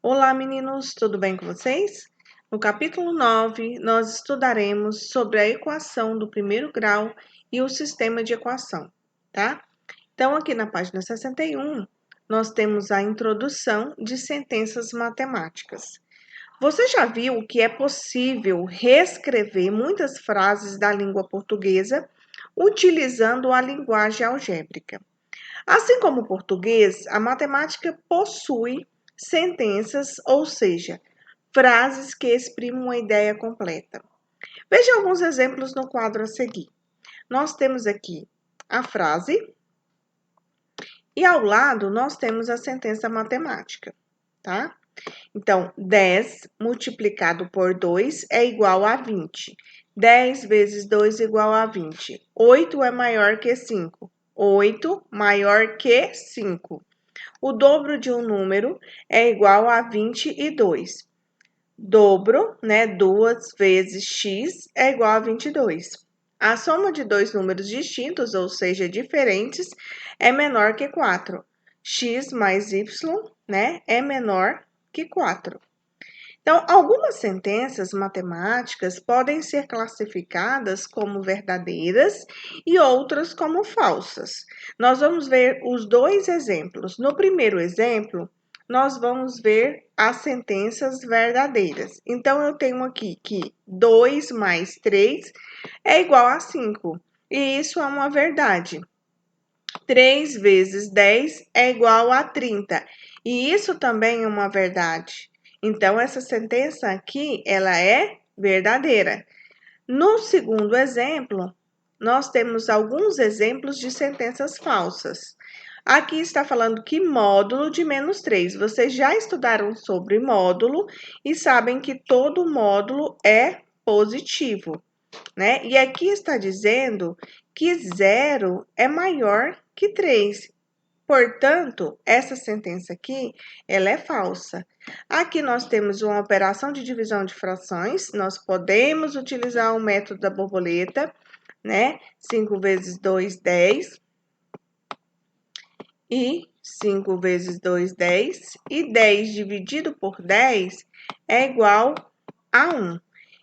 Olá, meninos, tudo bem com vocês? No capítulo 9, nós estudaremos sobre a equação do primeiro grau e o sistema de equação, tá? Então, aqui na página 61, nós temos a introdução de sentenças matemáticas. Você já viu que é possível reescrever muitas frases da língua portuguesa utilizando a linguagem algébrica. Assim como o português, a matemática possui sentenças, ou seja, frases que exprimem uma ideia completa. Veja alguns exemplos no quadro a seguir. Nós temos aqui a frase e ao lado nós temos a sentença matemática, tá? Então, 10 multiplicado por 2 é igual a 20. 10 vezes 2 é igual a 20. 8 é maior que 5. 8 maior que 5. O dobro de um número é igual a 22. Dobro, né? 2 vezes x é igual a 22. A soma de dois números distintos, ou seja, diferentes, é menor que 4. X mais y, né, é menor que 4. Então, algumas sentenças matemáticas podem ser classificadas como verdadeiras e outras como falsas. Nós vamos ver os dois exemplos. No primeiro exemplo, nós vamos ver as sentenças verdadeiras. Então, eu tenho aqui que 2 mais 3 é igual a 5. E isso é uma verdade. 3 vezes 10 é igual a 30. E isso também é uma verdade. Então, essa sentença aqui, ela é verdadeira. No segundo exemplo, nós temos alguns exemplos de sentenças falsas. Aqui está falando que módulo de menos 3. Vocês já estudaram sobre módulo e sabem que todo módulo é positivo, né? E aqui está dizendo que 0 é maior que 3. Portanto, essa sentença aqui, ela é falsa. Aqui nós temos uma operação de divisão de frações, nós podemos utilizar o método da borboleta, né? 5 vezes 2, 10. E 5 vezes 2, 10. E 10 dividido por 10 é igual a 1.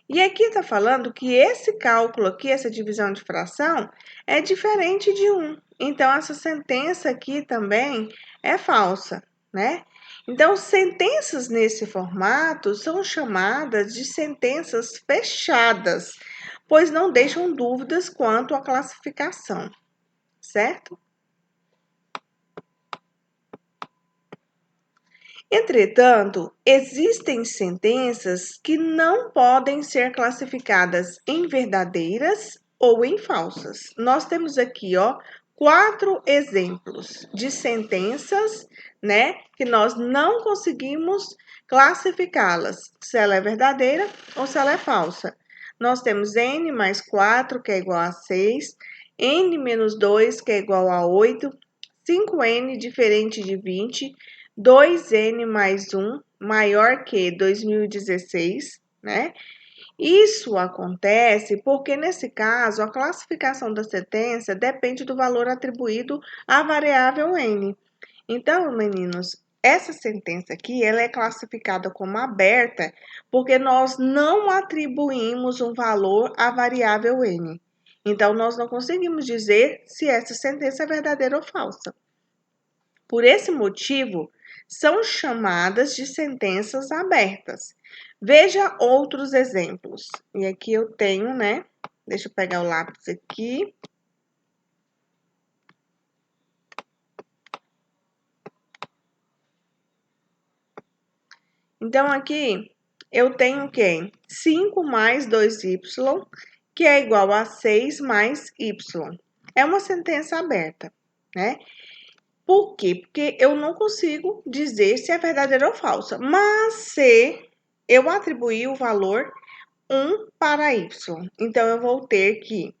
E aqui está falando que esse cálculo aqui, essa divisão de fração, é diferente de 1. Então, essa sentença aqui também é falsa, né? Então, sentenças nesse formato são chamadas de sentenças fechadas, pois não deixam dúvidas quanto à classificação, certo? Entretanto, existem sentenças que não podem ser classificadas em verdadeiras ou em falsas. Nós temos aqui, ó, 4 exemplos de sentenças, né, que nós não conseguimos classificá-las, se ela é verdadeira ou se ela é falsa. Nós temos n mais 4, que é igual a 6, n menos 2, que é igual a 8, 5n diferente de 20, 2n mais 1 maior que 2016, né? Isso acontece porque, nesse caso, a classificação da sentença depende do valor atribuído à variável n. Então, meninos, essa sentença aqui, ela é classificada como aberta porque nós não atribuímos um valor à variável n. Então, nós não conseguimos dizer se essa sentença é verdadeira ou falsa. Por esse motivo, são chamadas de sentenças abertas. Veja outros exemplos. E aqui eu tenho, né? Deixa eu pegar o lápis aqui. Então, aqui eu tenho o quê? 5 mais 2y, que é igual a 6 mais y. É uma sentença aberta, né? Por quê? Porque eu não consigo dizer se é verdadeira ou falsa. Mas se eu atribuir o valor 1 para y, então eu vou ter que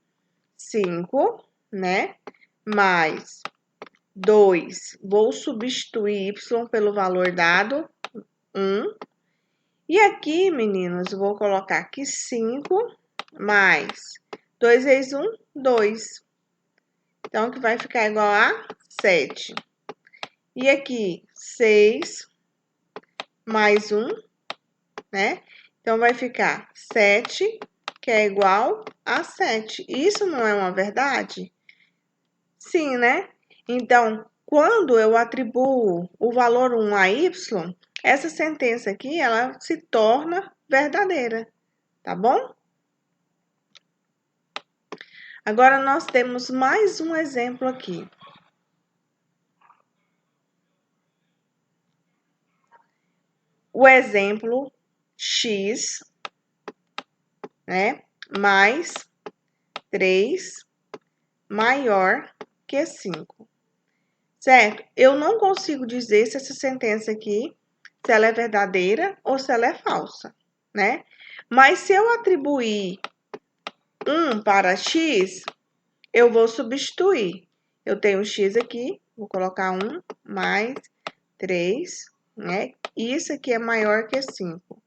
5, né? Mais 2. Vou substituir y pelo valor dado, 1. E aqui, meninos, vou colocar aqui 5 mais 2 vezes 1, 2. Então, que vai ficar igual a 7. E aqui, 6 mais 1, né? Então, vai ficar 7, que é igual a 7. Isso não é uma verdade? Sim, né? Então, quando eu atribuo o valor 1 a y, essa sentença aqui, ela se torna verdadeira, tá bom? Agora, nós temos mais um exemplo aqui. O exemplo x, né, mais 3 maior que 5, certo? Eu não consigo dizer se essa sentença aqui, se ela é verdadeira ou se ela é falsa, né? Mas se eu atribuir 1 para x, eu vou substituir. Eu tenho x aqui, vou colocar 1 mais 3, né? Isso aqui é maior que 5.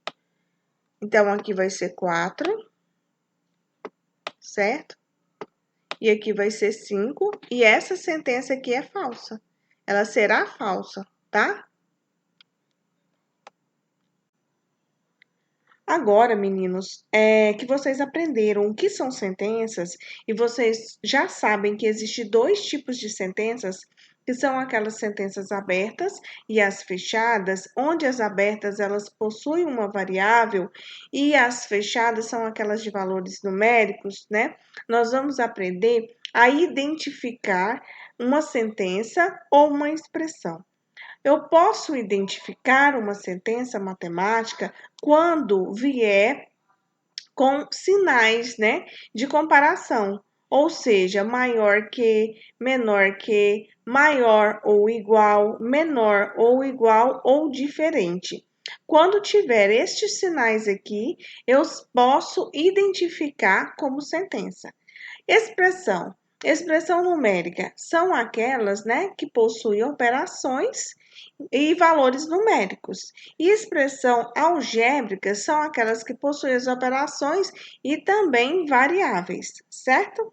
Então, aqui vai ser 4, certo? E aqui vai ser 5. E essa sentença aqui é falsa. Ela será falsa, tá? Agora, meninos, que vocês aprenderam o que são sentenças e vocês já sabem que existem dois tipos de sentenças, que são aquelas sentenças abertas e as fechadas, onde as abertas elas possuem uma variável e as fechadas são aquelas de valores numéricos, né? Nós vamos aprender a identificar uma sentença ou uma expressão. Eu posso identificar uma sentença matemática quando vier com sinais, né, de comparação, ou seja, maior que, menor que, maior ou igual, menor ou igual ou diferente. Quando tiver estes sinais aqui, eu posso identificar como sentença. Expressão. Expressão numérica são aquelas, né, que possuem operações e valores numéricos. E expressão algébrica são aquelas que possuem as operações e também variáveis, certo?